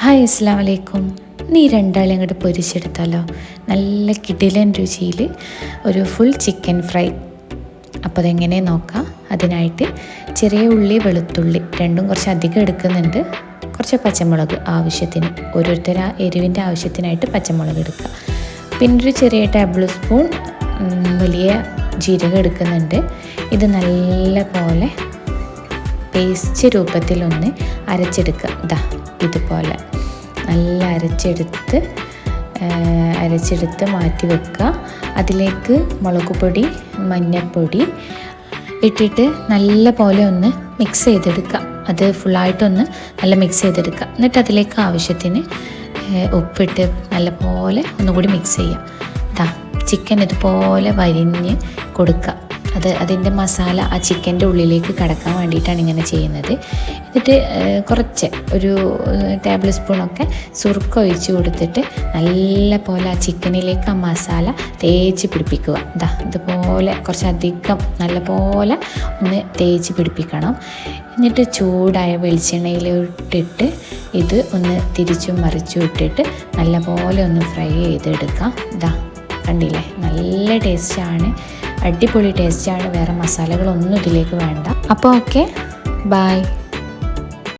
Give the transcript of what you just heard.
Hi അസ്സലാമു അലൈക്കും. നീ രണ്ടാളെ അങ്ങോട്ട് പൊരിച്ചെടുത്താലോ? നല്ല കിടിലൻ രുചിയിൽ ഒരു ഫുൾ ചിക്കൻ ഫ്രൈ. അപ്പോൾ അതെങ്ങനെ നോക്കാം. അതിനായിട്ട് ചെറിയ ഉള്ളി വെളുത്തുള്ളി രണ്ടും കുറച്ച് അധികം എടുക്കുന്നുണ്ട്. കുറച്ച് പച്ചമുളക് ആവശ്യത്തിന്, ഓരോരുത്തർ എരിവിൻ്റെ ആവശ്യത്തിനായിട്ട് പച്ചമുളക് എടുക്കുക. പിന്നെ ഒരു ചെറിയ ടേബിൾ സ്പൂൺ വലിയ ജീരകം എടുക്കുന്നുണ്ട്. ഇത് നല്ല പോലെ പേസ്റ്റ് രൂപത്തിലൊന്ന് അരച്ചെടുക്കുക. ഇതുപോലെ നല്ല അരച്ചെടുത്ത് മാറ്റി വെക്കുക. അതിലേക്ക് മുളക് പൊടി മഞ്ഞൾപ്പൊടി ഇട്ടിട്ട് നല്ല പോലെ ഒന്ന് മിക്സ് ചെയ്തെടുക്കുക. അത് ഫുള്ളായിട്ടൊന്ന് നല്ല മിക്സ് ചെയ്തെടുക്കുക. എന്നിട്ട് അതിലേക്ക് ആവശ്യത്തിന് ഉപ്പിട്ട് നല്ല പോലെ ഒന്നുകൂടി മിക്സ് ചെയ്യുക. ചിക്കൻ ഇതുപോലെ വരിഞ്ഞ് കൊടുക്കുക. അതിൻ്റെ മസാല ആ ചിക്കൻ്റെ ഉള്ളിലേക്ക് കടക്കാൻ വേണ്ടിയിട്ടാണ് ഇങ്ങനെ ചെയ്യുന്നത്. എന്നിട്ട് കുറച്ച് ഒരു ടേബിൾ സ്പൂണൊക്കെ സുർക്ക ഒഴിച്ച് കൊടുത്തിട്ട് നല്ല പോലെ ആ ചിക്കനിലേക്ക് ആ മസാല തേച്ച് പിടിപ്പിക്കുക. ഇതുപോലെ കുറച്ചധികം നല്ല പോലെ ഒന്ന് തേച്ച് പിടിപ്പിക്കണം. എന്നിട്ട് ചൂടായ വെളിച്ചെണ്ണയിലിട്ടിട്ട് ഇത് ഒന്ന് തിരിച്ചും മറിച്ചും ഇട്ടിട്ട് നല്ല പോലെ ഒന്ന് ഫ്രൈ ചെയ്തെടുക്കാം. കണ്ടില്ലേ, നല്ല ടേസ്റ്റാണ്, അടിപൊളി ടേസ്റ്റാണ്. വേറെ മസാലകളൊന്നും ഇതിലേക്ക് വേണ്ട. അപ്പോൾ ഓക്കെ, ബൈ.